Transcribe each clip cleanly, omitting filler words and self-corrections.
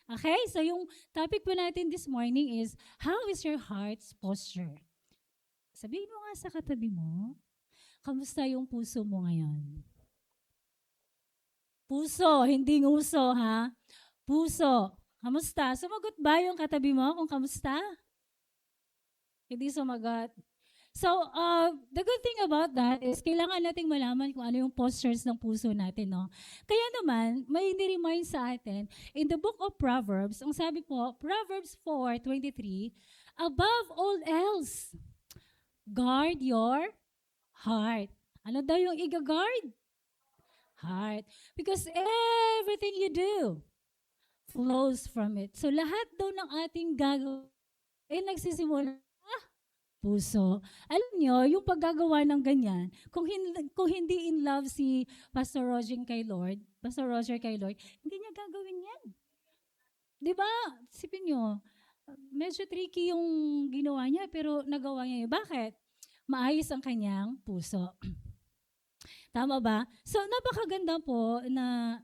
Okay, so yung topic po natin this morning is, how is your heart's posture? Sabihin mo nga sa katabi mo, kamusta yung puso mo ngayon? Puso, hindi nguso ha? Puso, kamusta? Sumagot ba yung katabi mo kung kamusta? Hindi sumagot. So, the good thing about that is kailangan nating malaman kung ano yung postures ng puso natin, no? Kaya naman, may ni-remind sa atin, in the book of Proverbs, ang sabi po, Proverbs 4:23, above all else, guard your heart. Ano daw yung i-guard? Heart. Because everything you do flows from it. So, lahat daw ng ating gagawin, nagsisimula puso. Alam nyo, yung paggagawa ng ganyan, kung hindi in love si Pastor Roger kay Lord, hindi niya gagawin yan. Di ba? Sipin nyo, medyo tricky yung ginawa niya, pero nagawa niya yun. Bakit? Maayos ang kanyang puso. Tama ba? So, napakaganda po na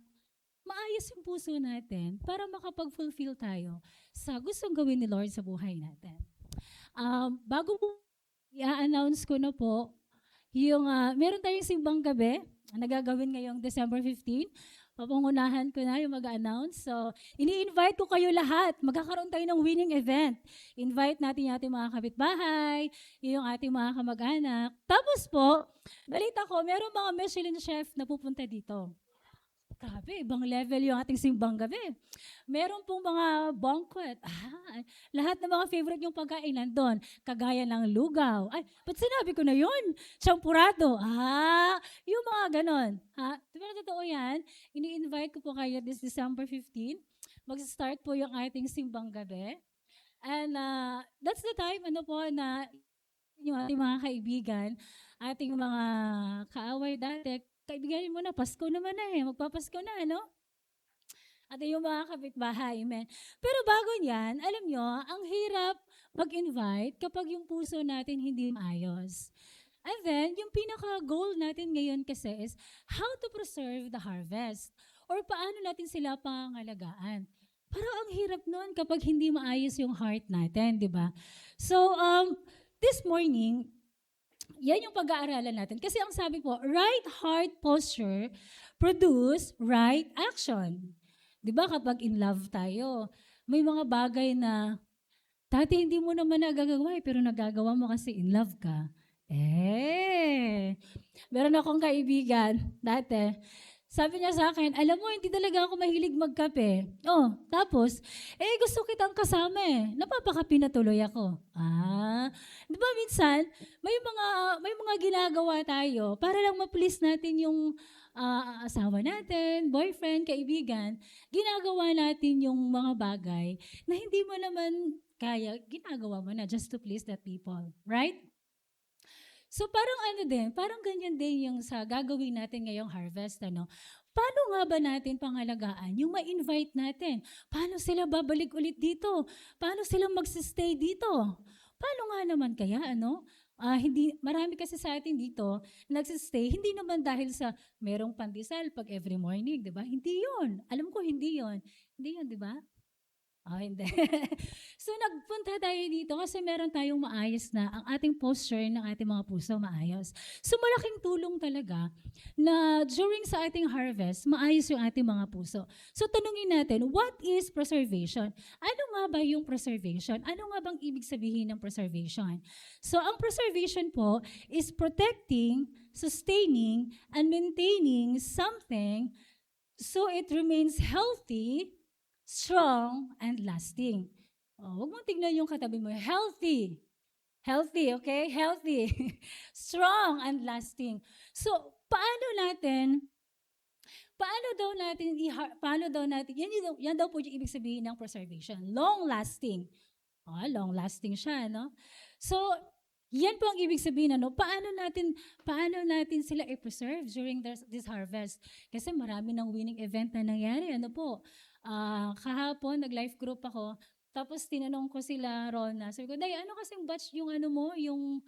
maayos yung puso natin para makapag-fulfill tayo sa gustong gawin ni Lord sa buhay natin. Bago po i-announce ko na po yung meron tayong simbang gabi na gagawin ngayong December 15. Papangunahan ko na yung mag-announce. So, ini-invite ko kayo lahat. Magkakaroon tayo ng winning event. Invite natin yung ating mga kapitbahay, yung ating mga kamag-anak. Tapos po, balita ko, meron mga Michelin chef na pupunta dito. Grabe, ibang level yung ating simbang gabi. Meron pong mga banquet. Lahat ng mga favorite yung pagkain nandun. Kagaya ng lugaw. Ay, ba't sinabi ko na yun? Champurado. Yung mga ganon. Di ba na totoo yan? Ini-invite ko po kayo this December 15. Mag-start po yung ating simbang gabi. And that's the time, na yung ating mga kaibigan, ating mga kaaway dati, kaibiganin mo na, Pasko naman na magpapasko na, ano? At yung mga kapitbahay, amen. Pero bago niyan, alam nyo, ang hirap mag-invite kapag yung puso natin hindi maayos. And then, yung pinaka-goal natin ngayon kasi is how to preserve the harvest or paano natin sila pangalagaan. Parang ang hirap nun kapag hindi maayos yung heart natin, di ba? So, this morning, yan yung pag-aaralan natin. Kasi ang sabi po, right heart posture produce right action. Di ba kapag in love tayo, may mga bagay na dati hindi mo naman nagagawa pero nagagawa mo kasi in love ka. Meron akong kaibigan dati, sabi niya sa akin, alam mo, hindi talaga ako mahilig magkape. Tapos, gusto kitang kasama Napapakape na tuloy ako. Di ba minsan, may mga ginagawa tayo para lang ma-please natin yung asawa natin, boyfriend, kaibigan. Ginagawa natin yung mga bagay na hindi mo naman kaya, ginagawa mo na just to please that people. Right? So parang ganyan din yung sa gagawin natin ngayong harvest, ano? Paano nga ba natin pangalagaan yung ma-invite natin? Paano sila babalik ulit dito? Paano sila magsistay dito? Paano nga naman kaya, ano? Hindi, marami kasi sa atin dito nagsistay, hindi naman dahil sa merong pandesal pag every morning, di ba? Hindi yon. Alam ko hindi yon. Hindi yon, di ba? Hindi. So, nagpunta tayo dito kasi meron tayong maayos na, ang ating posture ng ating mga puso maayos. So, malaking tulong talaga na during sa ating harvest, maayos yung ating mga puso. So, tanungin natin, what is preservation? Ano nga ba yung preservation? Ano nga bang ibig sabihin ng preservation? So, ang preservation po is protecting, sustaining, and maintaining something so it remains healthy, strong, and lasting. Huwag mong tignan yung katabi mo. Healthy. Healthy, okay? Healthy. Strong and lasting. So, paano daw natin, yan daw po yung ibig sabihin ng preservation. Long lasting. Long lasting siya, no? So, yan po ang ibig sabihin, ano? Paano natin sila i-preserve during this harvest? Kasi marami ng winning event na nangyari, ano po? Kahapon, nag-life group ako, tapos tinanong ko sila, Rona, sabi ko, Day, ano kasing batch yung ano mo, yung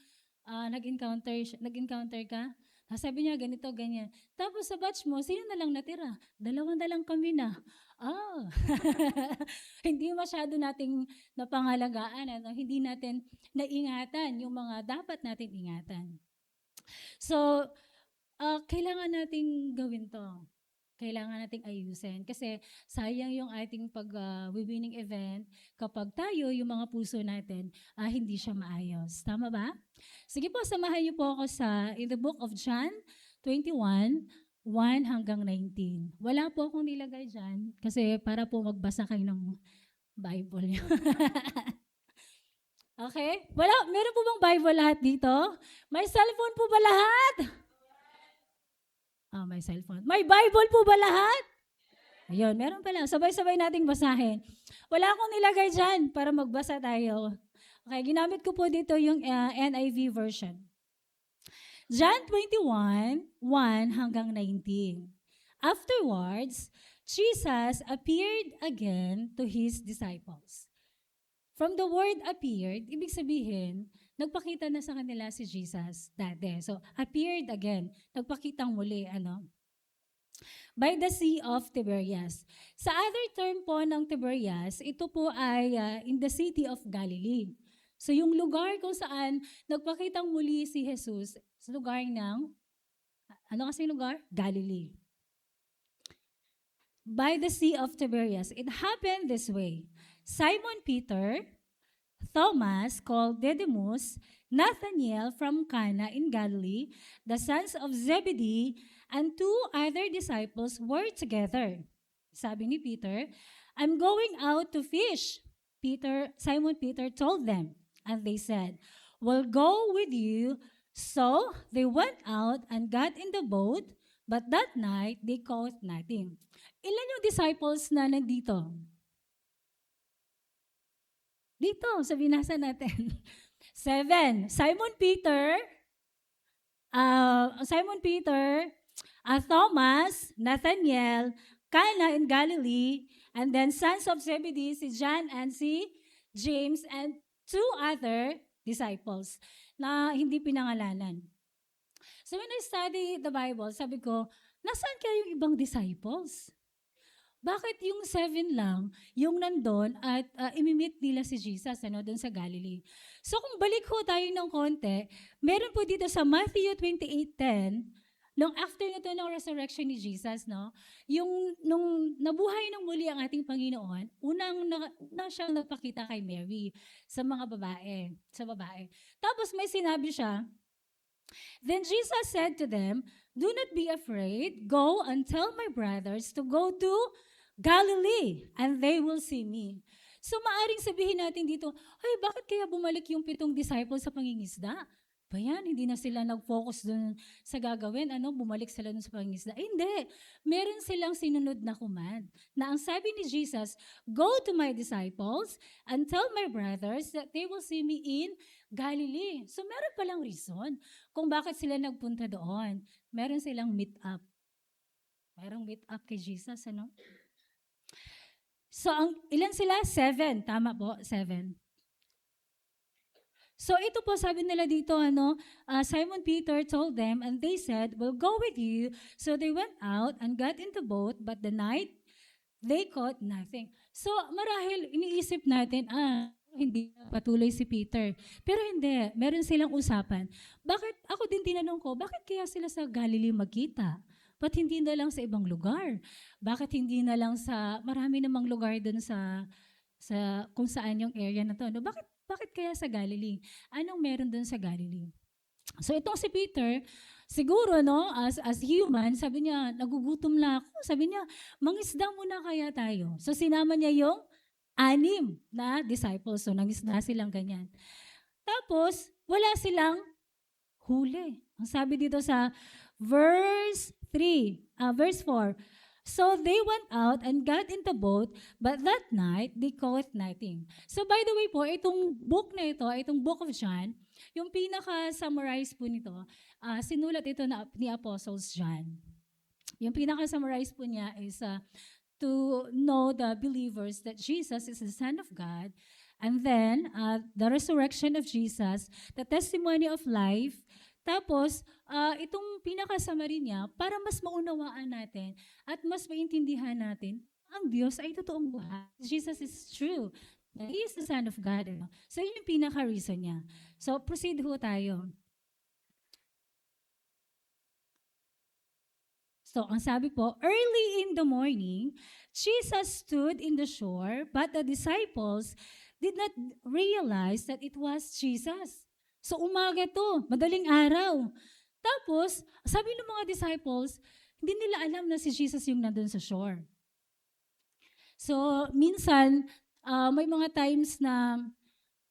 nag-encounter ka? Sabi niya, ganito, ganyan. Tapos sa batch mo, sino na lang natira? 2 na lang kami na. Ah, hindi masyado nating napangalagaan, ano? Hindi natin naingatan yung mga dapat natin ingatan. So, kailangan nating gawin to. Kailangan nating ayusin. Kasi sayang yung ating pag-winning event kapag tayo, yung mga puso natin, hindi siya maayos. Tama ba? Sige po, samahan niyo po ako in the book of John 21, 1 hanggang 19. Wala po akong nilagay dyan kasi para po magbasa kayo ng Bible niyo. Okay? Meron po bang Bible lahat dito? May cellphone po ba lahat? May cellphone. May Bible po ba lahat? Ayun, meron pala. Sabay-sabay nating basahin. Wala akong nilagay dyan para magbasa tayo. Okay, ginamit ko po dito yung NIV version. John 21, 1 hanggang 19. Afterwards, Jesus appeared again to his disciples. From the word appeared, ibig sabihin, nagpakita na sa kanila si Jesus dati. So, appeared again. Nagpakitang muli, by the Sea of Tiberias. Sa other term po ng Tiberias, ito po ay in the city of Galilee. So, yung lugar kung saan nagpakitang muli si Jesus, sa lugar ng, ano kasi lugar? Galilee. By the Sea of Tiberias. It happened this way. Simon Peter, Thomas, called Didymus, Nathanael from Cana in Galilee, the sons of Zebedee, and 2 other disciples were together. Sabi ni Peter, I'm going out to fish. Simon Peter told them, and they said, we'll go with you. So they went out and got in the boat, but that night they caught nothing. Ilan yung disciples na nandito? Dito, sa binasa natin. 7. Simon Peter, Thomas, Nathanael, Cana in Galilee, and then sons of Zebedee, si John and si James, and 2 other disciples na hindi pinangalanan. So when I study the Bible, sabi ko, nasaan kaya yung ibang disciples? Bakit yung 7 lang, yung nandun at imimit nila si Jesus doon sa Galilee? So kung balik ho tayo ng konti, meron po dito sa Matthew 28:10, nung after nito ng resurrection ni Jesus, nung nabuhay ng muli ang ating Panginoon, unang siyang nagpakita kay Mary sa babae. Tapos may sinabi siya, then Jesus said to them, do not be afraid, go and tell my brothers to go to Galilee, and they will see me. So maaring sabihin natin dito, ay bakit kaya bumalik yung 7 disciples sa pangingisda? Bayan, hindi na sila nag-focus dun sa gagawin, bumalik sila dun sa pangingisda. Hindi, meron silang sinunod na command, na ang sabi ni Jesus, go to my disciples and tell my brothers that they will see me in Galilee. So meron palang reason kung bakit sila nagpunta doon. Meron silang meet up. Merong meet up kay Jesus, So, ilan sila? 7. Tama po, 7. So, ito po, sabi nila dito, Simon Peter told them, and they said, we'll go with you. So, they went out and got in the boat, but the night, they caught nothing. So, marahil, iniisip natin, hindi patuloy si Peter. Pero hindi, meron silang usapan. Ako din tinanong ko, bakit kaya sila sa Galilee magkita? Ba't hindi na lang sa ibang lugar? Bakit hindi na lang marami namang lugar doon sa kung saan yung area na to? Bakit kaya sa Galilee? Anong meron doon sa Galilee? So itong si Peter, siguro as human, sabi niya, nagugutom na ako. Sabi niya, mangisda muna kaya tayo. So sinama niya yung 6 na disciples. So nangisda silang ganyan. Tapos, wala silang huli. Ang sabi dito sa verse 4. So they went out and got in the boat, but that night they caught nothing. So by the way po, itong book na ito, itong Book of John, yung pinaka-summarize po nito, sinulat ito ni Apostles John. Yung pinaka-summarize po niya is to know the believers that Jesus is the Son of God, and then the resurrection of Jesus, the testimony of life, Tapos, itong pinakasummary niya, para mas maunawaan natin at mas maintindihan natin, ang Diyos ay totoong buhay. Jesus is true. He is the Son of God. Ano? So, yun yung pinaka-reason niya. So, proceed ho tayo. So, ang sabi po, early in the morning, Jesus stood in the shore, but the disciples did not realize that it was Jesus. So, umaga to, madaling araw. Tapos, sabi ng mga disciples, hindi nila alam na si Jesus yung nandun sa shore. So, minsan, may mga times na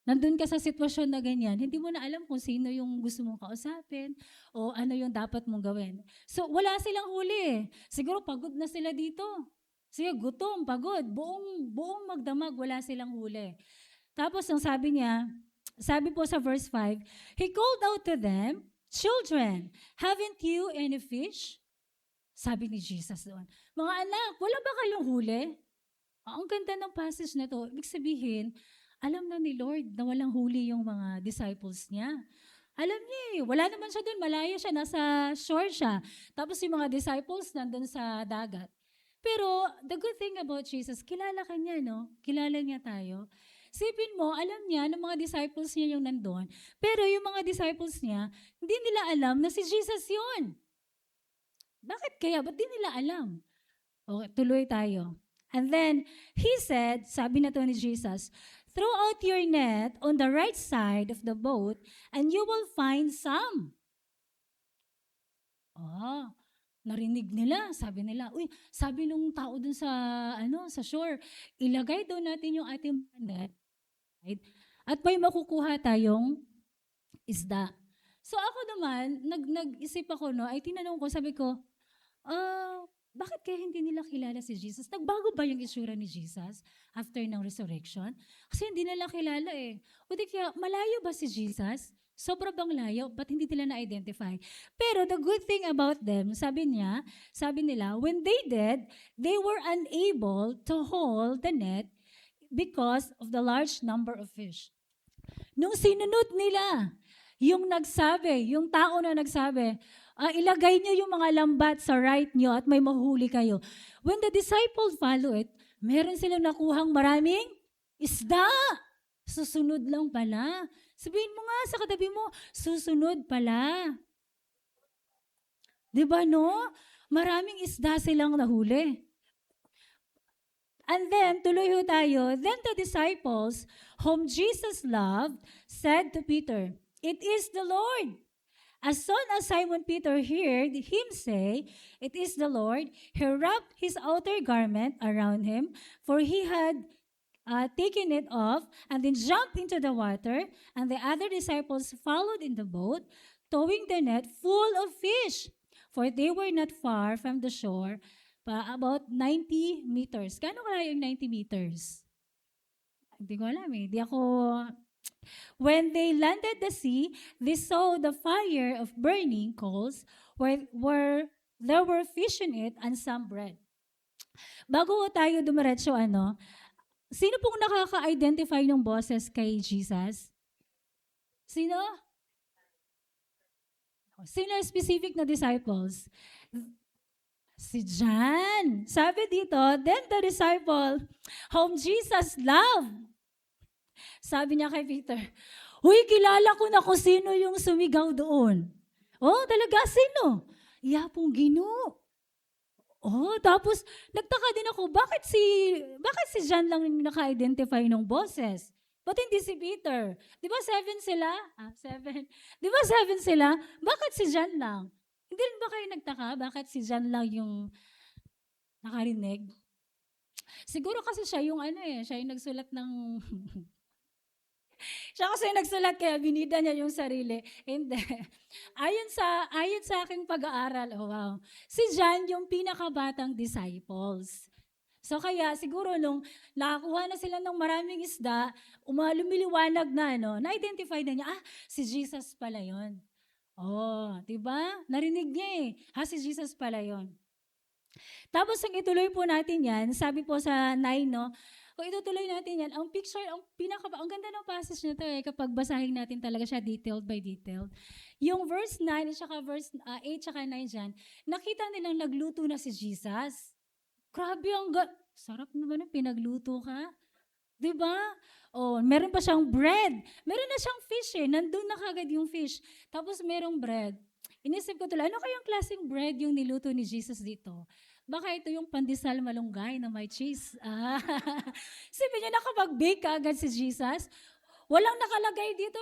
nandun ka sa sitwasyon na ganyan, hindi mo na alam kung sino yung gusto mong kausapin o ano yung dapat mong gawin. So, wala silang huli. Siguro pagod na sila dito. Sige, gutom, pagod. Buong magdamag, wala silang huli. Tapos, ang sabi niya, sabi po sa verse 5, He called out to them, Children, haven't you any fish? Sabi ni Jesus doon, mga anak, wala ba kayong huli? Ang ganda ng passage na to. Ibig sabihin, alam na ni Lord na walang huli yung mga disciples niya. Alam niya wala naman siya doon, malayo siya, nasa shore siya. Tapos yung mga disciples nandun sa dagat. Pero the good thing about Jesus, kilala ka niya, no? Kilala niya tayo. Sipin mo, alam niya na mga disciples niya yung nandun. Pero yung mga disciples niya, hindi nila alam na si Jesus yun. Bakit kaya? Ba't di nila alam? Okay, tuloy tayo. And then, he said, sabi na to ni Jesus, throw out your net on the right side of the boat and you will find some. Narinig nila, sabi nila, sabi nung tao dun sa, sa shore, ilagay daw natin yung ating net, right? At may makukuha tayong isda. So ako naman, nag-isip ako, ay tinanong ko, sabi ko, bakit kaya hindi nila kilala si Jesus? Nagbago ba yung itsura ni Jesus after ng resurrection? Kasi hindi nila kilala O di kaya, malayo ba si Jesus? Sobra bang layo? Ba't hindi nila na-identify? Pero the good thing about them, sabi nila, when they did, they were unable to hold the net because of the large number of fish. Nung sinunod nila, yung tao na nagsabi, ilagay niyo yung mga lambat sa right niyo at may mahuli kayo. When the disciples follow it, meron silang nakuhang maraming isda. Susunod lang pala. Sabihin mo nga sa katabi mo, susunod pala. Diba no? Maraming isda silang nahuli. And then, tuloy ho tayo, then the disciples, whom Jesus loved, said to Peter, It is the Lord. As soon as Simon Peter heard him say, It is the Lord, he wrapped his outer garment around him, for he had taken it off, and then jumped into the water, and the other disciples followed in the boat, towing the net full of fish, for they were not far from the shore, about 90 meters. Kano kaya yung 90 meters? Hindi ko alam When they landed the sea, they saw the fire of burning coals where there were fish in it and some bread. Bago tayo dumiretso, sino pong nakaka-identify ng boses kay Jesus? Sino? Sino specific na disciples? Si John. Sabi dito, then the disciple whom Jesus loved. Sabi niya kay Peter, kilala ko na kung sino yung sumigaw doon. Talaga, sino? Pong Ginoo. Tapos nagtaka din ako, bakit si John lang yung naka-identify ng boses? Ba't hindi si Peter? Di ba 7 sila? 7. Di ba 7 sila? Bakit si John lang? Hindi rin ba kayo nagtaka? Bakit si John lang yung nakarinig? Siguro kasi siya yung siya yung nagsulat ng siya kasi nagsulat kaya binida niya yung sarili. Hindi. Ayon sa aking pag-aaral, si John yung pinakabatang disciples. So kaya siguro nung nakakuha na sila ng maraming isda, lumiliwanag na, na-identify na niya, si Jesus pala yun. Diba? Narinig niya si Jesus pala yun. Tapos ang ituloy po natin yan, sabi po sa 9, Kung itutuloy natin yan, ang picture, ang ganda ng passage na to kapag basahin natin talaga siya detailed by detailed. Yung verse 9 at saka verse 8 at saka 9 dyan, nakita nilang nagluto na si Jesus. Grabe, sarap naman yung pinagluto ka. Diba? Oh, meron pa siyang bread. Meron na siyang fish Nandun na kagad yung fish. Tapos merong bread. Inisip ko tuloy, ano kayang klaseng bread yung niluto ni Jesus dito? Baka ito yung pandesal malunggay na may cheese. Sabi niya, nakapag-bake agad si Jesus. Walang nakalagay dito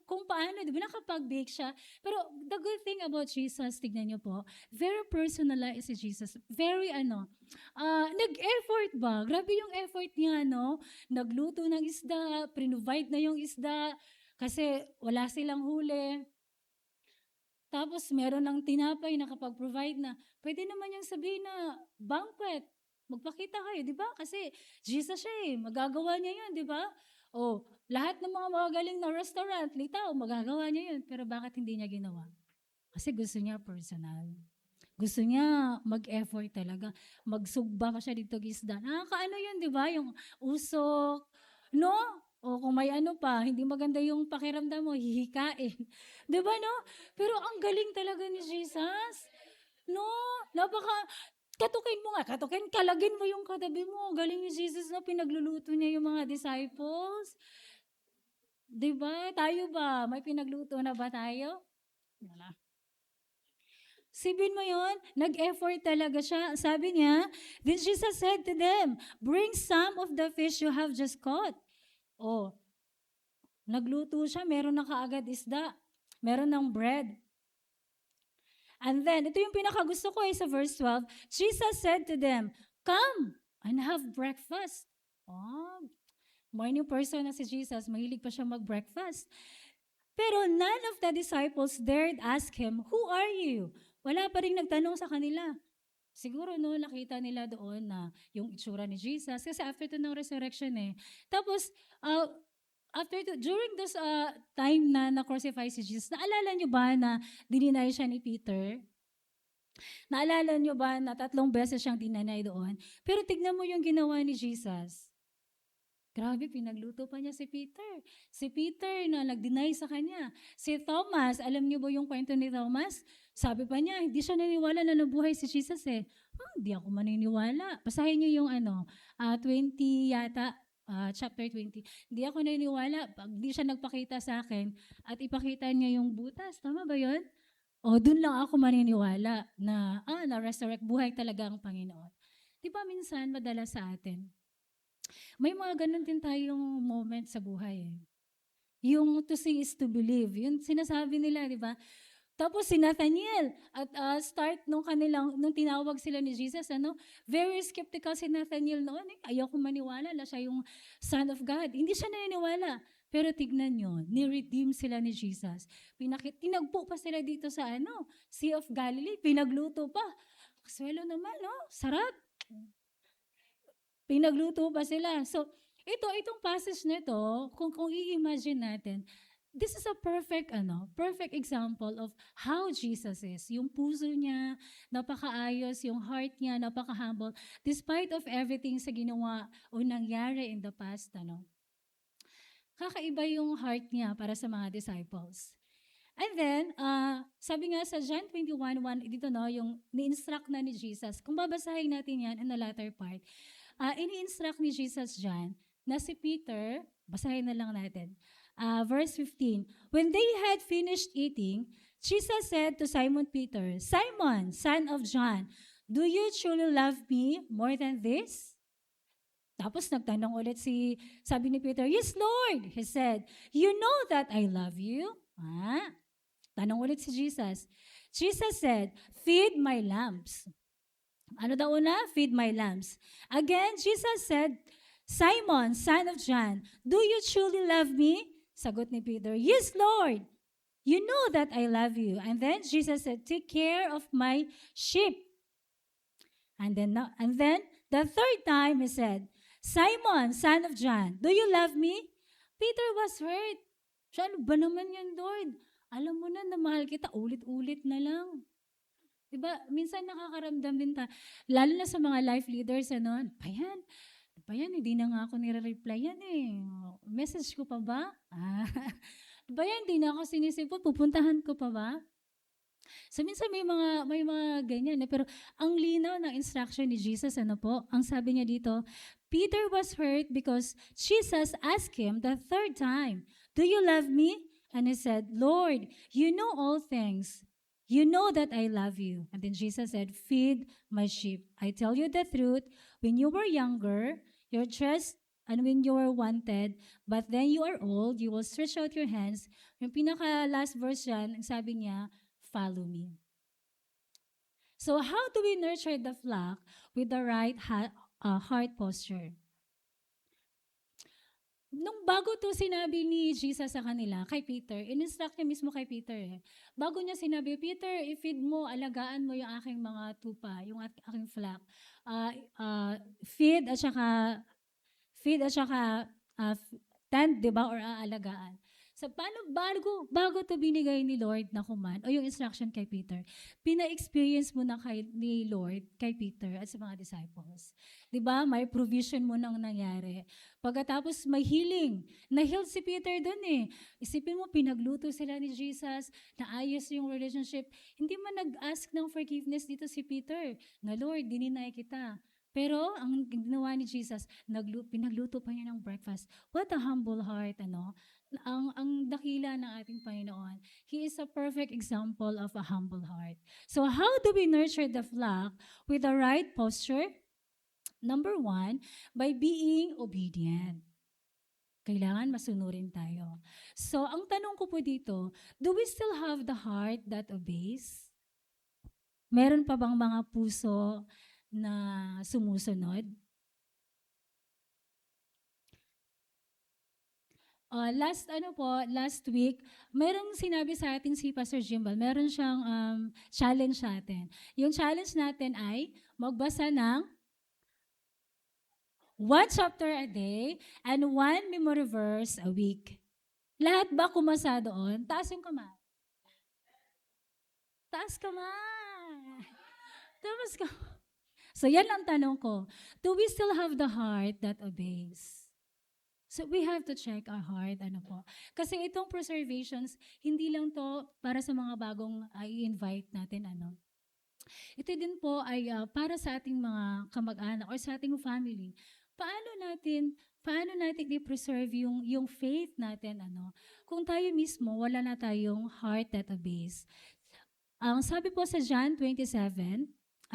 kung paano, di ba nakapag-bake siya. Pero the good thing about Jesus, tignan niyo po, very personalized si Jesus. Very nag-effort ba? Grabe yung effort niya, no? Nagluto ng isda, provide na yung isda, kasi wala silang huli. Tapos meron ng tinapay na kapag-provide na, pwede naman yung sabihin na banquet, magpakita kayo, di ba? Kasi Jesus siya magagawa niya yun, di ba? O, lahat ng mga magagaling na restaurant, litaw, magagawa niya yun. Pero bakit hindi niya ginawa? Kasi gusto niya personal. Gusto niya mag-effort talaga. Magsugba pa siya dito gisda. Nakakaano yun, di ba? Yung usok, no? O kung may ano pa, hindi maganda yung pakiramdam mo, hihikain. Di ba, no? Pero ang galing talaga ni Jesus. No? Katukin mo nga, kalagin mo yung katabi mo. Galing ni Jesus na pinagluluto niya yung mga disciples. Di ba? Tayo ba? May pinagluto na ba tayo? Wala. Sibin mo yon, nag-effort talaga siya. Sabi niya, then Jesus said to them, bring some of the fish you have just caught. Oh, nagluto siya, meron na kaagad isda. Meron ng bread. And then, ito yung pinakagusto ko sa verse 12. Jesus said to them, come and have breakfast. Oh, morning person na si Jesus, mahilig pa siya mag-breakfast. Pero none of the disciples dared ask him, who are you? Wala pa rin nagtanong sa kanila. Siguro nakita nila doon na yung itsura ni Jesus. Kasi after to ng resurrection Tapos, during this time na na-crucify si Jesus, naalala nyo ba na dininay siya ni Peter? Naalala nyo ba na 3 beses siyang dinanay doon? Pero tignan mo yung ginawa ni Jesus. Grabe, pinagluto pa niya si Peter. Si Peter na nag-deny sa kanya. Si Thomas, alam niyo ba yung kwento ni Thomas? Sabi pa niya, hindi siya naniniwala na nabuhay si Jesus Hindi ako maniniwala. Basahin niyo yung 20 yata, chapter 20. Hindi ako naniniwala. Pag di siya nagpakita sa akin at ipakita niya yung butas. Tama ba yun? O, dun lang ako maniniwala na na-resurrect, buhay talaga ang Panginoon. Di ba minsan madalas sa atin, may mga ganun din tayong moment sa buhay Yung to see is to believe. Yun sinasabi nila, di ba? Tapos si Nathaniel, at start nung tinawag sila ni Jesus, very skeptical si Nathaniel noon. Ayaw ko maniwala na siya yung Son of God. Hindi siya naniniwala. Pero tignan nyo, ni-redeem sila ni Jesus. Tinagpo pa sila dito sa Sea of Galilee. Pinagluto pa. Kaswelo naman, sarap. Pinagluto pa sila. So, itong passage nito, kung i-imagine natin, this is a perfect example of how Jesus is. Yung puso niya, napakaayos, yung heart niya, napaka-humble, despite of everything sa ginawa o nangyari in the past, Kakaiba yung heart niya para sa mga disciples. And then, sabi nga sa John 21:1, dito yung ni-instruct na ni Jesus. Kung babasahin natin yan in the latter part, ini-instruct ni Jesus dyan na si Peter, basahin na lang natin. Verse 15, when they had finished eating, Jesus said to Simon Peter, Simon, son of John, do you truly love me more than this? Tapos nagtanong ulit sabi ni Peter, yes, Lord. He said, you know that I love you. Tanong ulit si Jesus. Jesus said, feed my lambs. Ano daw una? Feed my lambs. Again, Jesus said, Simon, son of John, do you truly love me? Sagot ni Peter, yes, Lord. You know that I love you. And then Jesus said, take care of my sheep. And then the third time he said, Simon, son of John, do you love me? Peter was hurt. Siya, ano ba naman yan, Lord? Alam mo na mahal kita, ulit-ulit na lang. Diba? Minsan nakakaramdam din lalo na sa mga life leaders, ayan, pa yan, hindi na nga ako nire-reply yan eh. Message ko pa ba? Ba yan, hindi na ako sinisipot, pupuntahan ko pa ba? So minsan may mga ganyan eh. Pero ang linaw ng instruction ni Jesus, ano po? Ang sabi niya dito, Peter was hurt because Jesus asked him the third time, "Do you love me?" And he said, "Lord, you know all things. You know that I love you." And then Jesus said, "Feed my sheep. I tell you the truth, when you were younger, your trust and when you were wanted, but then you are old, you will stretch out your hands." Yung pinaka-last verse yan, ang sabi niya, "Follow me." So how do we nurture the flock with the right heart posture? Nung bago to sinabi ni Jesus sa kanila, kay Peter, in-instruct niya mismo kay Peter eh. Bago niya sinabi, "Peter, i-feed mo, alagaan mo yung aking mga tupa, yung aking flock. Ah, ah, feed at saka, feed at saka, tend, di ba, or aalagaan." So, bago to binigay ni Lord na command, o yung instruction kay Peter, pina-experience mo na ni Lord, kay Peter, at sa mga disciples. Di ba? May provision mo nang nangyari. Pagkatapos may healing. Na-heal si Peter dun eh. Isipin mo, pinagluto sila ni Jesus, naayos yung relationship. Hindi man nag-ask ng forgiveness dito si Peter, na Lord, dininay kita. Pero ang ginawa ni Jesus, pinagluto pa niya ng breakfast. What a humble heart, ano? Ang dakila ng ating Panginoon. He is a perfect example of a humble heart. So how do we nurture the flock with the right posture? Number 1, by being obedient. Kailangan masunurin tayo. So ang tanong ko po dito, do we still have the heart that obeys? Meron pa bang mga puso na sumusunod? Last week, merong sinabi sa atin si Pastor Jimbal, meron siyang challenge sa atin. Yung challenge natin ay magbasa ng 1 chapter a day and 1 memory verse a week. Lahat ba kumasa doon? Taas yung kamay. Taas kamay. Taas kamay. So yan ang tanong ko. Do we still have the heart that obeys? So we have to check our heart, ano po. Kasi itong preservations, hindi lang to para sa mga bagong i-invite natin, ano. Ito din po ay para sa ating mga kamag-anak or sa ating family. Paano natin i-preserve yung faith natin, ano. Kung tayo mismo, wala na tayong heart that obeys. Ang sabi po sa John 27,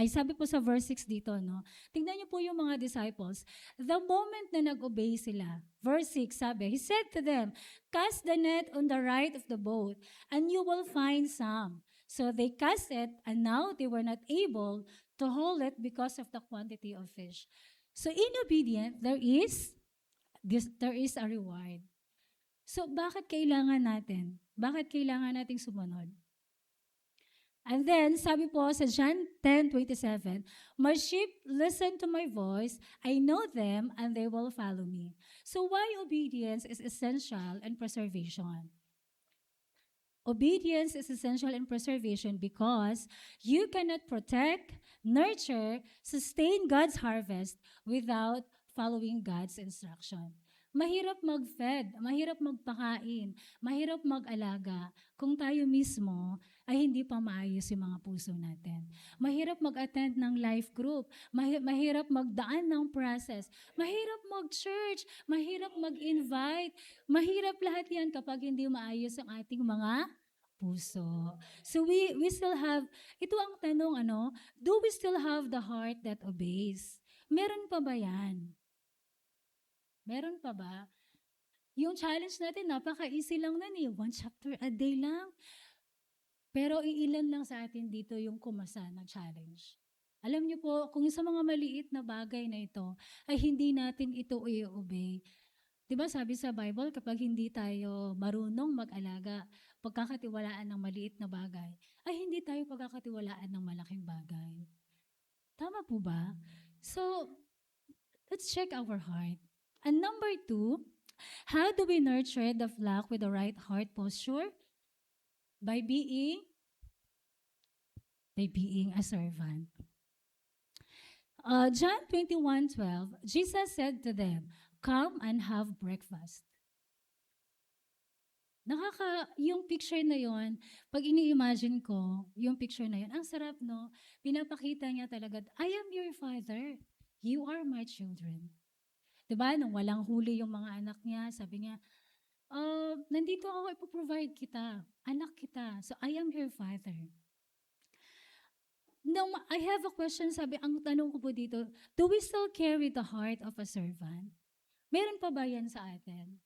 sabi po sa verse 6 dito, no? Tingnan niyo po yung mga disciples. The moment na nag-obey sila, verse 6 sabi, He said to them, "Cast the net on the right of the boat, and you will find some." So they cast it, and now they were not able to hold it because of the quantity of fish. So in obedience, there is a reward. So bakit kailangan natin? Bakit kailangan nating sumunod? And then, sabi po sa John 10:27, "My sheep listen to my voice, I know them, and they will follow me." So why obedience is essential in preservation? Obedience is essential in preservation because you cannot protect, nurture, sustain God's harvest without following God's instruction. Mahirap mag-fed, mahirap magpakain, mahirap mag-alaga kung tayo mismo ay hindi pa maayos yung mga puso natin. Mahirap mag-attend ng life group, mahirap magdaan ng process, mahirap mag-church, mahirap mag-invite, mahirap lahat yan kapag hindi maayos ang ating mga puso. So we still have, ito ang tanong, ano, do we still have the heart that obeys? Meron pa ba yan? Meron pa ba? Yung challenge natin, napaka-easy lang nun eh. 1 chapter a day lang. Pero iilan lang sa atin dito yung kumasa ng challenge. Alam niyo po, kung sa mga maliit na bagay na ito, ay hindi natin ito i-obey. Diba sabi sa Bible, kapag hindi tayo marunong mag-alaga, pagkakatiwalaan ng maliit na bagay, ay hindi tayo pagkakatiwalaan ng malaking bagay. Tama po ba? So, let's check our heart. And number 2, how do we nurture the flock with the right heart posture? By being a servant. John 21:12, Jesus said to them, "Come and have breakfast." Yung picture na yon, pag ini-imagine ko, yung picture na yon, ang sarap, no? Pinapakita niya talaga, I am your father. You are my children. Diba? Nung walang huli yung mga anak niya, sabi niya, nandito ako, ipoprovide kita. Anak kita. So, I am your father. Now, I have a question, sabi, ang tanong ko po dito, do we still carry the heart of a servant? Meron pa ba yan sa atin?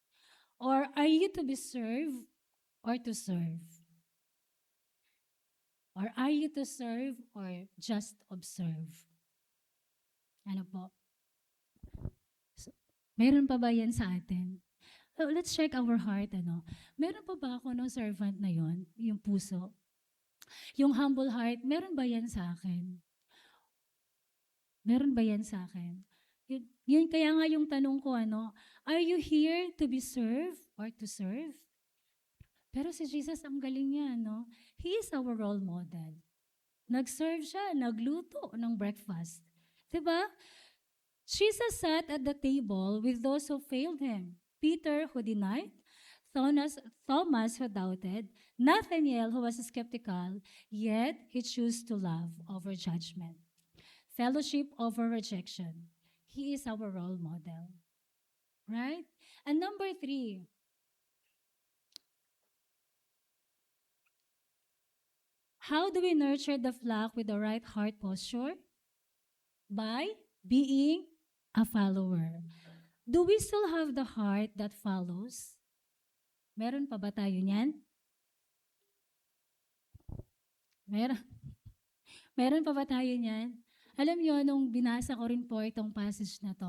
Or are you to be served or to serve? Or are you to serve or just observe? Ano po? So, meron pa ba yan sa atin? So, let's check our heart, ano? Meron pa ba ako ng servant na yon, yung puso? Yung humble heart, meron ba yan sa akin? Meron ba yan sa akin? Yun kaya nga yung tanong ko, ano, are you here to be served or to serve? Pero si Jesus, ang galing niya, no? He is our role model. Nag-serve siya, nagluto ng breakfast. Diba? Jesus sat at the table with those who failed him. Peter, who denied, Thomas, who doubted, Nathanael, who was skeptical, yet he chose to love over judgment, fellowship over rejection. He is our role model. Right? And number 3, how do we nurture the flock with the right heart posture? By being a follower. Do we still have the heart that follows? Meron pa ba tayo niyan? Meron. Meron pa ba tayo niyan? Alam niyo, nung binasa ko rin po itong passage na to,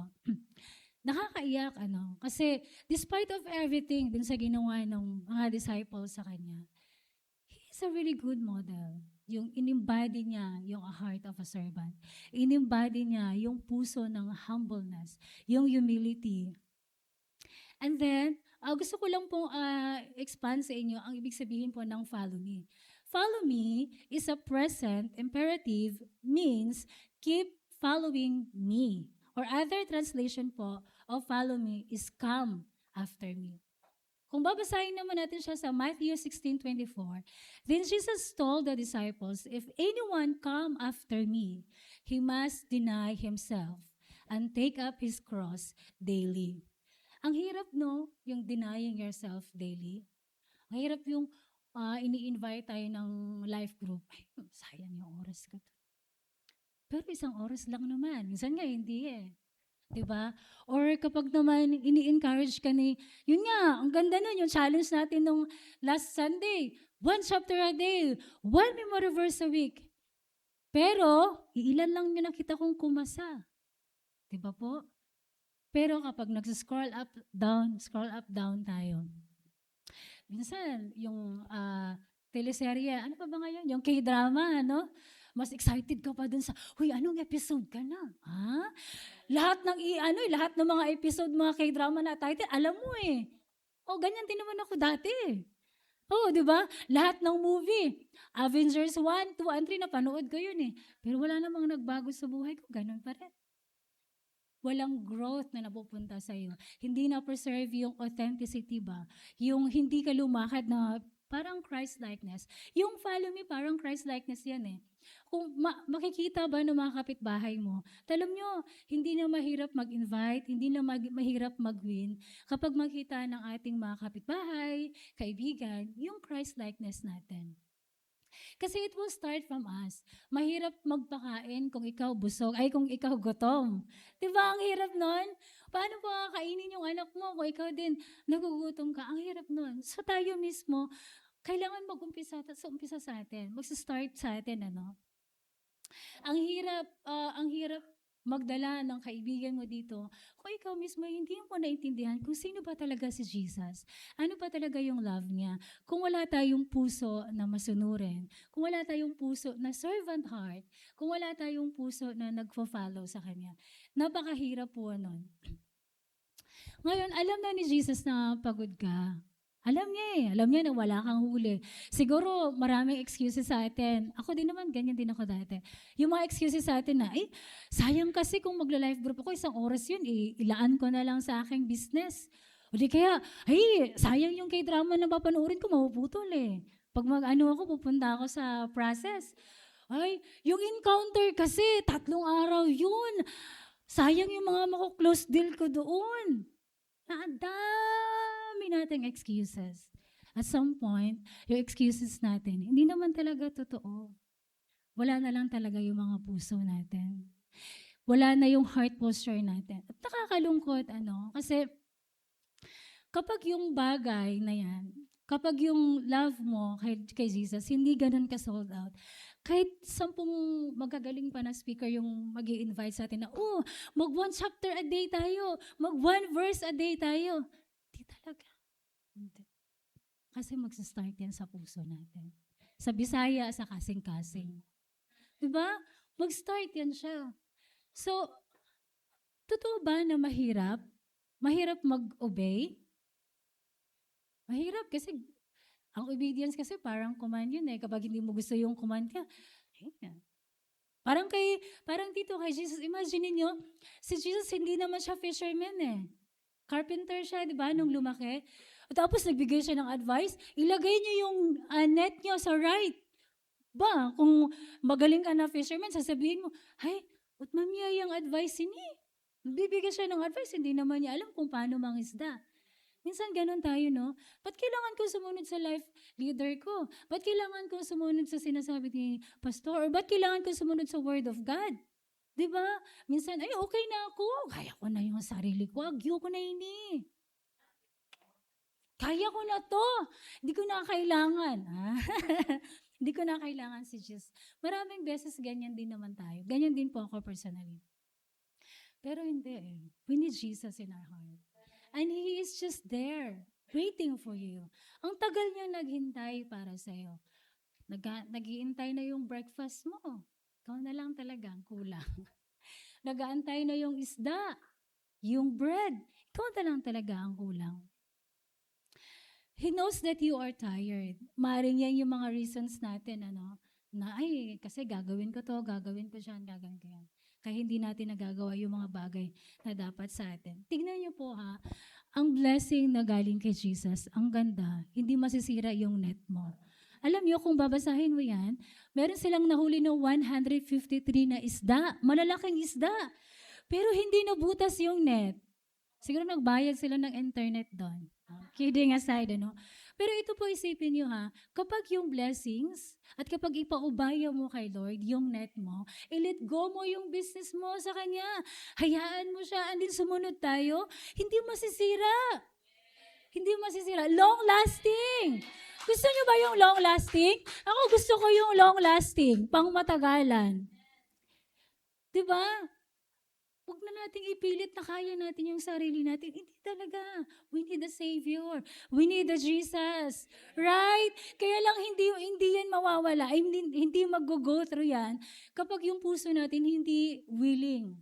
nakakaiyak, ano? Kasi despite of everything din sa ginawa ng mga disciples sa kanya, he is a really good model. Yung inimbody niya yung heart of a servant. Inimbody niya yung puso ng humbleness, yung humility. And then, gusto ko lang pong expand sa inyo ang ibig sabihin po ng follow me. Follow me is a present imperative, means keep following me. Or other translation po of follow me is come after me. Kung babasahin naman natin siya sa Matthew 16:24, then Jesus told the disciples, if anyone come after me, he must deny himself and take up his cross daily. Ang hirap, no? Yung denying yourself daily. Ang hirap yung ini-invite tayo ng life group. Ay, sayang yung oras ko. Pero isang oras lang naman. Minsan nga, hindi eh. Diba? Or kapag naman ini-encourage ka ni, yun nga, ang ganda nun, yung challenge natin nung last Sunday, 1 chapter a day, 1 memory verse a week. Pero, iilan lang yung nakita kong kumasa. Diba po? Pero kapag nag-scroll up, down tayo, minsan, yung teleserye, ano pa ba ngayon? Yung K-drama, no? Mas excited ka pa dun sa, huy, anong episode ka na? Ha? Lahat ng mga episode, mga K-drama na title, alam mo eh. Ganyan din naman ako dati. Di ba? Lahat ng movie, Avengers 1, 2, and 3, napanood ko yun eh. Pero wala namang nagbago sa buhay ko, ganun pa rin. Walang growth na napupunta sa iyo. Hindi na preserve yung authenticity ba? Yung hindi ka lumakad na parang Christ-likeness. Yung follow me, parang Christ-likeness yan eh. Kung makikita ba ng mga kapitbahay mo, alam nyo, hindi na mahirap mag-invite, hindi na mahirap mag-win kapag makita ng ating mga kapitbahay, kaibigan, yung Christ-likeness natin. Kasi it will start from us. Mahirap magpakain kung ikaw busog, kung ikaw gutom. Diba, ang hirap nun? Paano pa kainin yung anak mo kung ikaw din nagugutom ka? Ang hirap nun. So tayo mismo, kailangan mag-umpisa sa atin. Mag-start sa atin, ano? Ang hirap magdala ng kaibigan mo dito kung ikaw mismo hindi mo naintindihan kung sino ba talaga si Jesus. Ano ba talaga yung love niya? Kung wala tayong puso na masunurin, kung wala tayong puso na servant heart, kung wala tayong puso na nagfo-follow sa Kanya, napakahirap po nun. Ngayon, alam na ni Jesus na pagod ka. Alam niya eh. Alam niya na wala kang huli. Siguro maraming excuses sa atin. Ako din naman, ganyan din ako dati. Yung mga excuses sa atin na, sayang kasi kung magla-life group ako, 1 oras yun, ilaan ko na lang sa aking business. O di kaya, sayang yung K-drama na papanoorin ko, mapuputol eh. Pag mag-ano ako, pupunta ako sa process. Yung encounter kasi, 3 araw yun. Sayang yung mga mako-close deal ko doon. Ang dami nating excuses. At some point, yung excuses natin, hindi naman talaga totoo. Wala na lang talaga yung mga puso natin. Wala na yung heart posture natin. At nakakalungkot, kasi kapag yung bagay na yan, kapag yung love mo kay Jesus, hindi ganun ka sold out, kahit 10 magagaling pa na speaker yung mag invite sa atin na, mag 1 chapter a day tayo, mag 1 verse a day tayo. Hindi talaga. Hindi. Kasi magsa-start yan sa puso natin. Sa Bisaya, sa kasing-kasing. Diba? Mag-start yan siya. So, totoo ba na mahirap? Mahirap mag-obey? Mahirap kasi ang obedience kasi parang command yun eh. Kapag hindi mo gusto yung command ka, parang dito kay Jesus, imagine niyo, si Jesus hindi naman siya fisherman eh. Carpenter siya, di ba, nung lumaki. Tapos nagbigay siya ng advice, ilagay niyo yung net niyo sa right. Kung magaling ka na fisherman, sasabihin mo, ba't mamiyayang advice ini? Bibigyan siya ng advice, hindi naman niya alam kung paano mangisda. Minsan ganun tayo, no? Ba't kailangan ko sumunod sa life leader ko? Ba't kailangan ko sumunod sa sinasabi ni pastor? Or ba't kailangan ko sumunod sa word of God? Diba? Minsan, okay na ako. Kaya ko na yung sarili ko. Agyo ko na ini. Kaya ko na to. Hindi ko na kailangan. Hindi ko na kailangan si Jesus. Maraming beses ganyan din naman tayo. Ganyan din po ako personally. Pero hindi eh. We need Jesus in our heart. And He is just there, waiting for you. Ang tagal niya naghintay para sa'yo. Nag-iintay na yung breakfast mo. Ikaw na lang talaga ang kulang. Nag-aantay na yung isda, yung bread. Ikaw na lang talaga ang kulang. He knows that you are tired. Maring yan yung mga reasons natin, na kasi gagawin ko to, gagawin ko siya, gagawin ko yan. Kaya hindi natin nagagawa yung mga bagay na dapat sa atin. Tignan niyo po ang blessing na galing kay Jesus, ang ganda, hindi masisira yung net mo. Alam niyo kung babasahin mo yan, meron silang nahuli ng 153 na isda, malalaking isda. Pero hindi nabutas yung net. Siguro nagbayad sila ng internet doon. Kidding aside, Pero ito po isipin niyo kapag yung blessings at kapag ipaubaya mo kay Lord, yung net mo, i-let go mo yung business mo sa Kanya. Hayaan mo siya, andin sumunod tayo, hindi masisira. Hindi masisira. Long lasting. Gusto niyo ba yung long lasting? Ako gusto ko yung long lasting, pang matagalan. Diba? Huwag na nating ipilit na kaya natin yung sarili natin. Hindi talaga. We need a Savior. We need a Jesus. Right? Kaya lang hindi yan mawawala. Hindi mag-go through yan kapag yung puso natin hindi willing.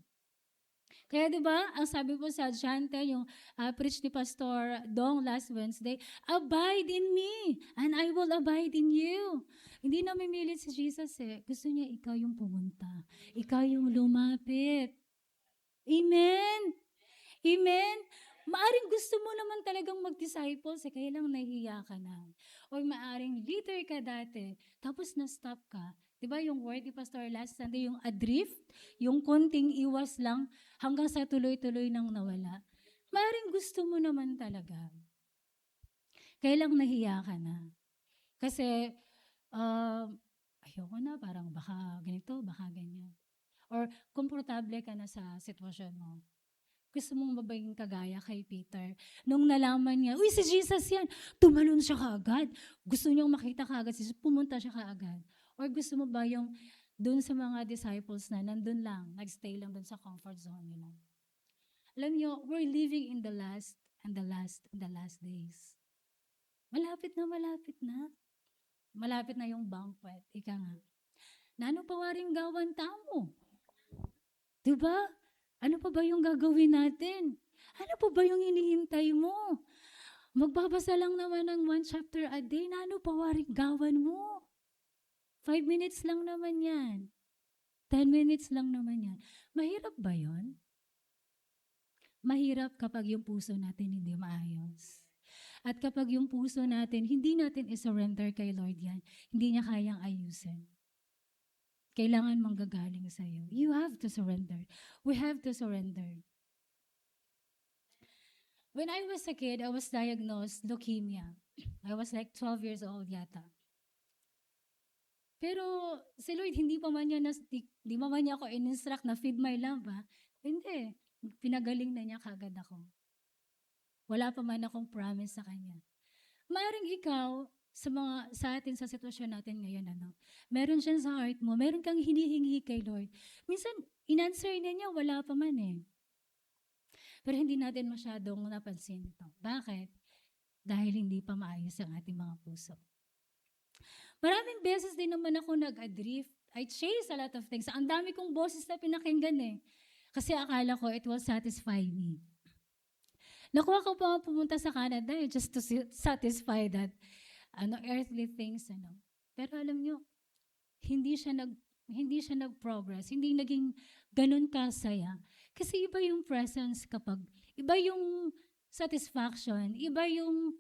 Kaya diba, ang sabi po sa John 10, yung preach ni Pastor Dong last Wednesday, abide in me and I will abide in you. Hindi na mimilit si Jesus eh. Gusto niya ikaw yung pumunta. Ikaw yung lumapit. Amen? Amen? Maaring gusto mo naman talagang mag-disciples, kaya lang nahihiya ka na. O maaring leader ka dati, tapos na-stop ka. Diba yung word ni Pastor last Sunday, yung adrift, yung konting iwas lang hanggang sa tuloy-tuloy nang nawala. Maaring gusto mo naman talaga. Kaya lang nahihiya ka na. Kasi, ayoko na, parang baka ganito, baka ganyan. Or komportable ka na sa sitwasyon mo. Gusto mong mabaging kagaya kay Peter. Nung nalaman niya, si Jesus yan, tumalon siya kaagad. Gusto niyang makita kaagad, pumunta siya kaagad. Or gusto mo ba yung dun sa mga disciples na nandun lang, nagstay lang dun sa comfort zone nila. Alam niyo, we're living in the last days. Malapit na. Malapit na yung banquet. Ika nga. Nano pawaring gawan tamo? Diba? Ano pa ba yung gagawin natin? Ano pa ba yung hinihintay mo? Magbabasa lang naman ng 1 chapter a day, na ano pawaring gawan mo? 5 minutes lang naman yan. 10 minutes lang naman yan. Mahirap ba yon? Mahirap kapag yung puso natin hindi maayos. At kapag yung puso natin, hindi natin isurrender kay Lord yan, hindi niya kayang ayusin. Kailangan manggagaling sa'yo. You have to surrender. We have to surrender. When I was a kid, I was diagnosed leukemia. I was like 12 years old yata. Pero si Lord, hindi pa man niya ako in-instruct na feed my lamb, ha? Hindi. Pinagaling na niya kagad ako. Wala pa man akong promise sa kanya. Maaring ikaw, sa atin sa sitwasyon natin ngayon, meron siya sa heart mo, meron kang hinihingi kay Lord. Minsan, in-answer niya, wala pa man eh. Pero hindi natin masyadong napansin ito. Bakit? Dahil hindi pa maayos ang ating mga puso. Maraming beses din naman ako nag-adrift. I chase a lot of things. Ang dami kong boses na pinakinggan eh. Kasi akala ko it will satisfy me. Nakuha ko pa pumunta sa Canada just to satisfy that earthly things. Pero alam nyo, hindi siya nag-progress. Hindi naging ganun kasaya. Kasi iba yung presence iba yung satisfaction, iba yung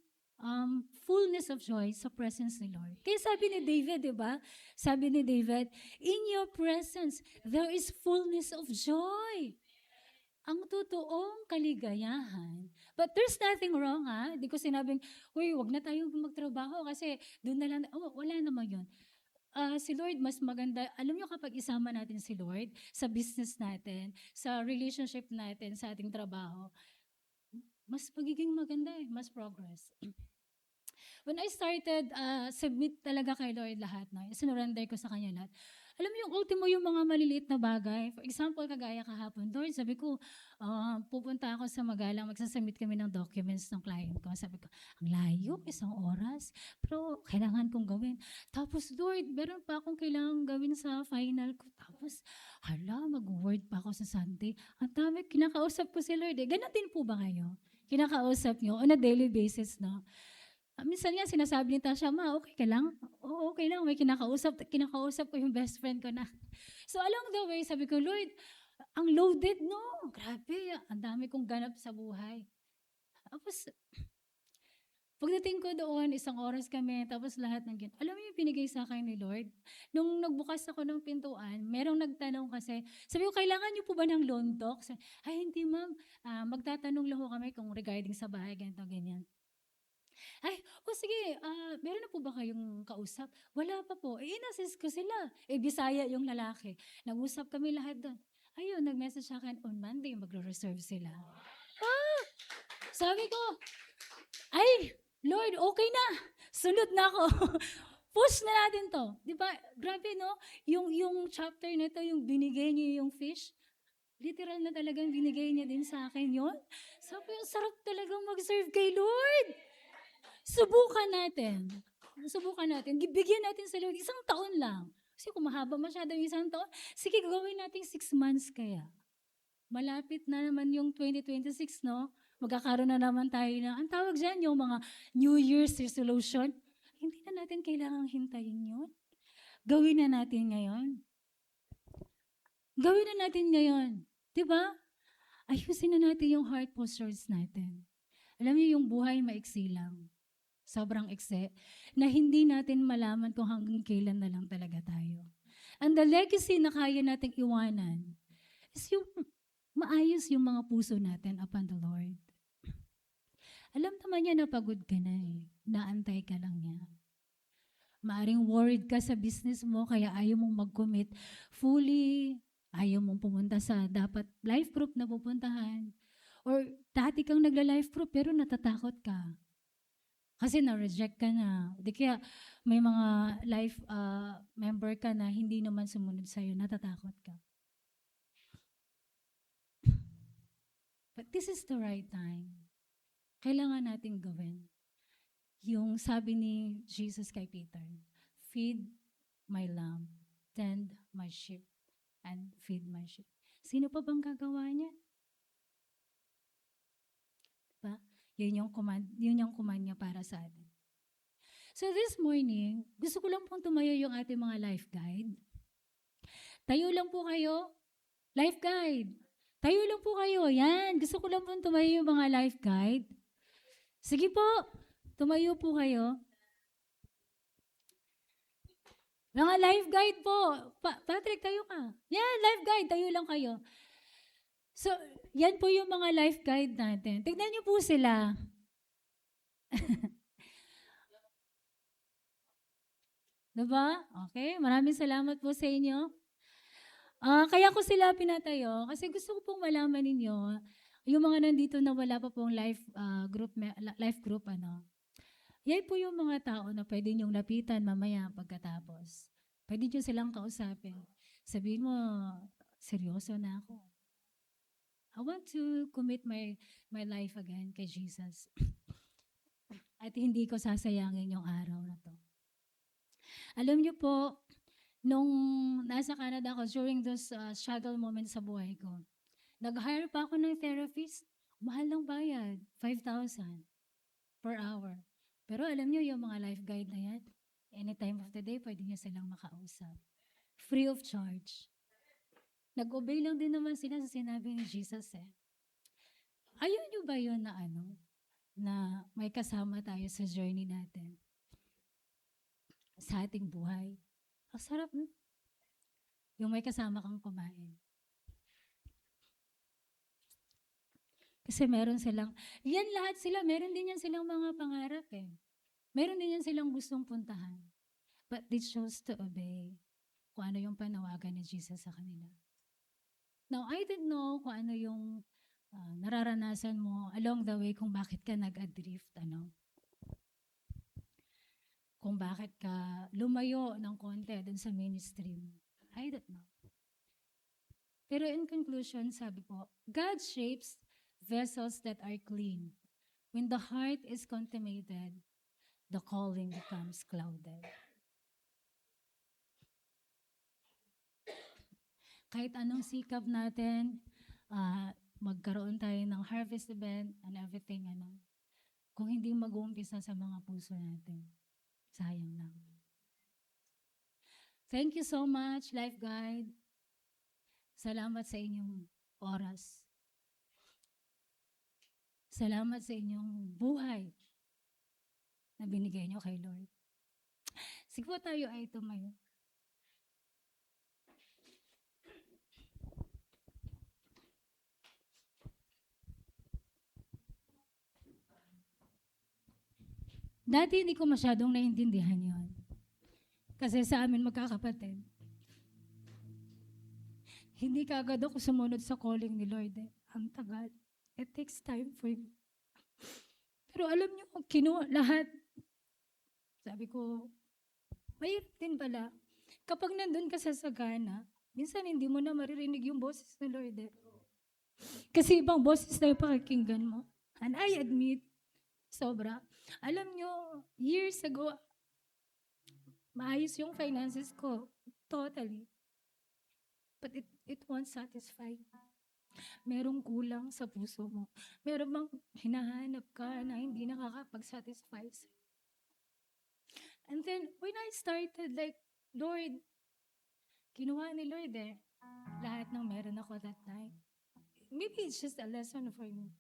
fullness of joy sa presence ni Lord. Kaya sabi ni David, di ba? Sabi ni David, in your presence, there is fullness of joy. Ang totoong kaligayahan. But there's nothing wrong, ha? Di ko sinabing, wag na tayong magtrabaho kasi doon na lang, wala naman yun. Si Lord mas maganda. Alam niyo kapag isama natin si Lord sa business natin, sa relationship natin, sa ating trabaho, mas magiging maganda mas progress. When I started, submit talaga kay Lord lahat, sinurrender ko sa Kanya lahat. Alam mo yung ultimo yung mga maliliit na bagay. For example, kagaya kahapon, Lord, sabi ko, pupunta ako sa Magalang, magsasubmit kami ng documents ng client ko. Sabi ko, ang layo, 1 oras, pero kailangan kong gawin. Tapos, Lord, meron pa akong kailangan gawin sa final ko. Tapos, mag-word pa ako sa Sunday. Ang dami, kinakausap ko si Lord. Ganon din po ba kayo? Kinakausap nyo on a daily basis, no? Minsan nga sinasabi ni Tasha, ma, okay ka lang? Oo, okay lang. May kinakausap ko yung best friend ko na. So along the way, sabi ko, Lord, ang loaded, no? Grabe, ang dami kong ganap sa buhay. Tapos, pagdating ko doon, 1 oras kami, tapos lahat ng alam mo yung binigay sa akin ni Lord? Nung nagbukas ako ng pintuan, merong nagtanong kasi, sabi ko, kailangan niyo po ba ng loan talk? Ay, hindi ma'am, magtatanong lang ho kami kung regarding sa bahay, ganito, ganyan. Ay, sige, meron na po ba kayong kausap? Wala pa po. In-assist ko sila. Bisaya yung lalaki. Nag-usap kami lahat doon. Ayun, nag-message sa akin, on Monday, magre-reserve sila. Sabi ko, ay, Lord, okay na. Sunod na ako. Push na natin to. Di ba? Grabe, no? Yung chapter na to, yung binigay niya yung fish, literal na talagang binigay niya din sa akin yon. Sabi ko, sarap talagang mag-serve kay Lord. Subukan natin. Bigyan natin sa Lord 1 taon lang. Kasi kung mahaba masyado yung 1 taon, sige, gawin natin 6 months kaya. Malapit na naman yung 2026, no? Magkakaroon na naman tayo ang tawag dyan, yung mga New Year's resolution. Hindi na natin kailangang hintayin yun. Gawin na natin ngayon. Diba? Ayusin na natin yung heart postures natin. Alam niyo, yung buhay maiksi lang. Sobrang ikse, na hindi natin malaman kung hanggang kailan na lang talaga tayo. And the legacy na kaya nating iwanan is yung maayos yung mga puso natin upon the Lord. Alam naman niya na pagod ka na naantay ka lang niya. Maaring worried ka sa business mo, kaya ayaw mong mag-commit fully, ayaw mong pumunta sa dapat life group na pupuntahan. Or dati kang nagla-life group pero natatakot ka. Kasi na-reject ka na. Di kaya may mga life member ka na hindi naman sumunod sa'yo, natatakot ka. But this is the right time. Kailangan natin gawin. Yung sabi ni Jesus kay Peter, feed my lamb, tend my sheep, and feed my sheep. Sino pa bang gagawa niya? Diba? Yun yung command niya para sa atin. So this morning, gusto ko lang pong tumayo yung ating mga life guide. Tayo lang po kayo. Life guide. Tayo lang po kayo. Yan. Gusto ko lang pong tumayo yung mga life guide. Sige po. Tumayo po kayo. Mga life guide po. Patrick, tayo ka. Yan, life guide. Tayo lang kayo. So, yan po yung mga life guide natin. Tignan niyo po sila. Diba? Okay, maraming salamat po sa inyo. Kaya ko sila pinatayo kasi gusto ko pong malaman ninyo, yung mga nandito na wala pa pong life group, yan po yung mga tao na pwede nyong lapitan mamaya pagkatapos. Pwede nyo silang kausapin. Sabihin mo, seryoso na ako. I want to commit my life again kay Jesus. At hindi ko sasayangin yung araw na to. Alam niyo po, nung nasa Canada ako, during those struggle moments sa buhay ko, nag-hire pa ako ng therapist. Mahal ng bayad, 5,000 per hour. Pero alam niyo yung mga life guide na yan, any time of the day, pwede niyo silang makausap. Free of charge. Nag-obey lang din naman sila sa sinabi ni Jesus eh. Ayaw niyo ba yun na may kasama tayo sa journey natin? Sa ating buhay. Ang sarap, no? Yung may kasama kang kumain. Kasi meron silang, yan lahat sila, meron din yan silang mga pangarap eh. Meron din yan silang gustong puntahan. But they chose to obey kung ano yung panawagan ni Jesus sa kanila. Now, I don't know kung ano yung nararanasan mo along the way kung bakit ka nag-adrift, kung bakit ka lumayo ng konti dun sa ministry mo. I don't know. Pero in conclusion, sabi po, God shapes vessels that are clean. When the heart is contaminated, the calling becomes clouded. Kahit anong sikap natin, magkaroon tayo ng harvest event and everything, kung hindi mag-uumpisa sa mga puso natin, sayang lang. Thank you so much, Life Guide. Salamat sa inyong oras. Salamat sa inyong buhay na binigay niyo kay Lord. Sige po tayo ay tumayo. Dati hindi ko masyadong naintindihan yon. Kasi sa amin magkakapatid, hindi kaagad ako sumunod sa calling ni Lord. Ang tagal. It takes time for me. Pero alam niyo, lahat. Sabi ko, may din pala. Kapag nandun ka sa sagana, minsan hindi mo na maririnig yung boses ni Lord. Kasi ibang boses na yung pakikinggan mo. And I admit, sobra. Alam nyo, years ago, maayos yung finances ko. Totally. But it won't satisfy. Merong kulang sa puso mo. Meron bang hinahanap ka na hindi nakakapag-satisfy sa'yo. And then, when I started, Lord, kinuha ni Lord lahat ng meron ako that time. Maybe it's just a lesson for me.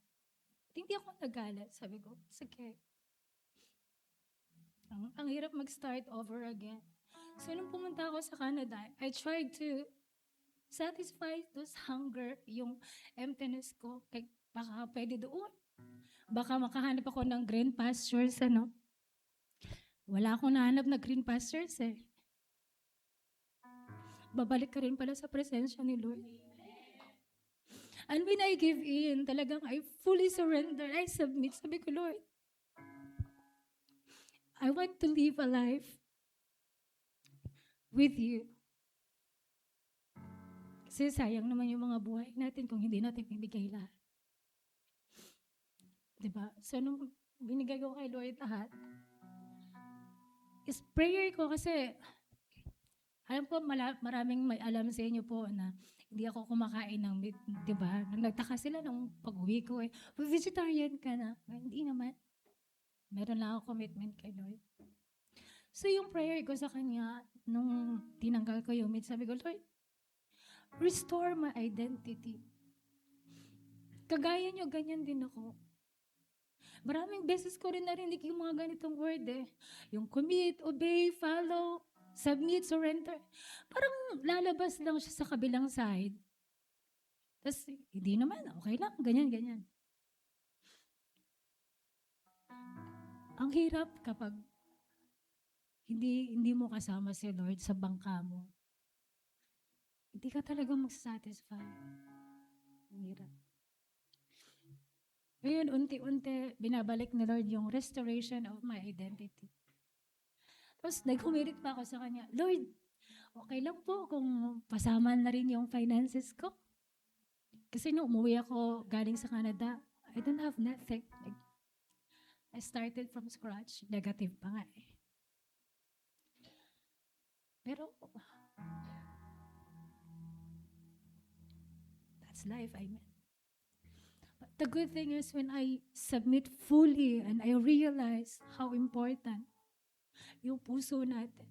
At hindi ako nagalit. Sabi ko, sige. Ang hirap mag-start over again. So, nung pumunta ako sa Canada, I tried to satisfy those hunger, yung emptiness ko. Kaya baka pwede doon. Baka makahanap ako ng green pastures, Wala akong nahanap na green pastures, Babalik ka rin pala sa presensya ni Lord. And when I give in, talagang I fully surrender. I submit. Sabi ko, Lord, I want to live a life with you. Kasi sayang naman yung mga buhay natin kung hindi natin bibigay lahat. Diba? So, nung binigay ko kay Lord lahat, is prayer ko kasi Alam ko maraming may alam sa inyo po na hindi ako kumakain ng meat, 'di ba? Nagtaka sila nung pag-uwi ko, "Vegetarian ka na?" Hindi naman. Meron lang akong commitment kay Lord. So yung prayer ko sa Kanya, nung tinanggal ko yung meat, sabi ko, Lord, restore my identity. Kagaya nyo, ganyan din ako. Maraming beses ko rin narinig yung mga ganitong word Yung commit, obey, follow, submit, surrender. Parang lalabas lang siya sa kabilang side. Tapos, hindi naman, okay lang, ganyan, ganyan. Ang hirap kapag hindi mo kasama si Lord sa bangka mo. Hindi ka talaga magsasatisfy. Ang hirap. Ngayon, unti-unti, binabalik ni Lord yung restoration of my identity. Tapos, nag-humirit pa ako sa Kanya, Lord, okay lang po kung pasama na rin yung finances ko. Kasi nung umuwi ako galing sa Canada, I don't have nothing. Like, I started from scratch. Negative pa nga Pero, that's life, I mean. But the good thing is when I submit fully and I realize how important yung puso natin.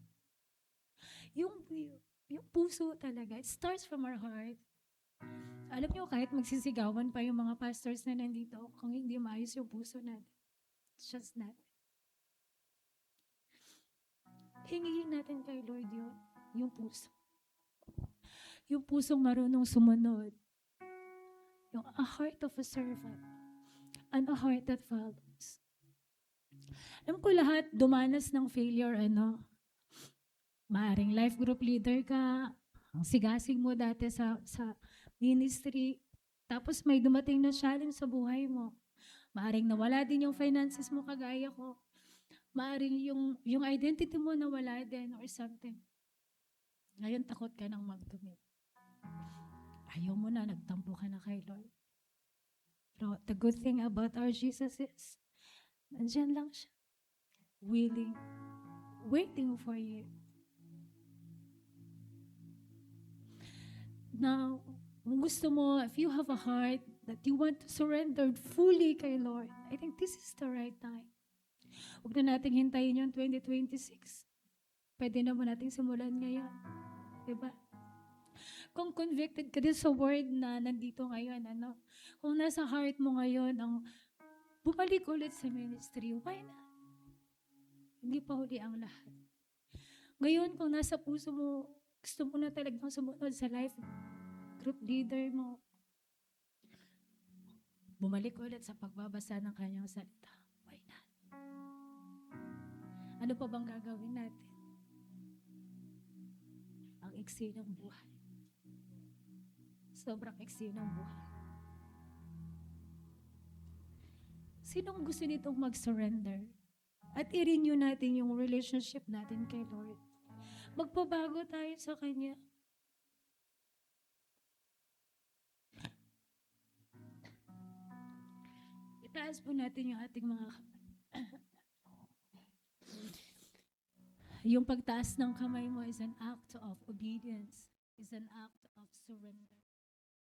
Yung puso talaga, it starts from our heart. Alam nyo, kahit magsisigawan pa yung mga pastors na nandito, kung hindi maayos yung puso natin, it's just not. Hingihin natin kay Lord yung puso. Yung pusong marunong sumunod. Yung a heart of a servant and a heart that follows. Alam ko lahat dumanas ng failure, maaring life group leader ka, ang sigasig mo dati sa ministry, tapos may dumating na challenge sa buhay mo. Maaring nawala din yung finances mo kagaya ko. Maaring yung identity mo nawala din or something. Ngayon takot ka nang mag-commit. Ayaw mo na, nagtampo ka na kay Lord. Pero the good thing about our Jesus is, nandyan lang siya. Willing, waiting for you. Now, kung gusto mo, if you have a heart that you want to surrender fully kay Lord, I think this is the right time. Huwag na nating hintayin yung 2026. Pwede naman nating simulan ngayon. Diba? Kung convicted ka din sa word na nandito ngayon, kung nasa heart mo ngayon ang bumalik ulit sa ministry, why not? Hindi pa huli ang lahat. Ngayon, kung nasa puso mo, gusto mo na talagang sumunod sa life group leader mo, bumalik ulit sa pagbabasa ng kanyang salita. Why not? Ano pa bang gagawin natin? Ang iksi ng buhay. Sobrang iksi ng buhay. Sinong gusto nitong mag-surrender? At i-renew natin yung relationship natin kay Lord. Magpabago tayo sa Kanya. Itaas po natin yung ating mga yung pagtaas ng kamay mo is an act of obedience, is an act of surrender.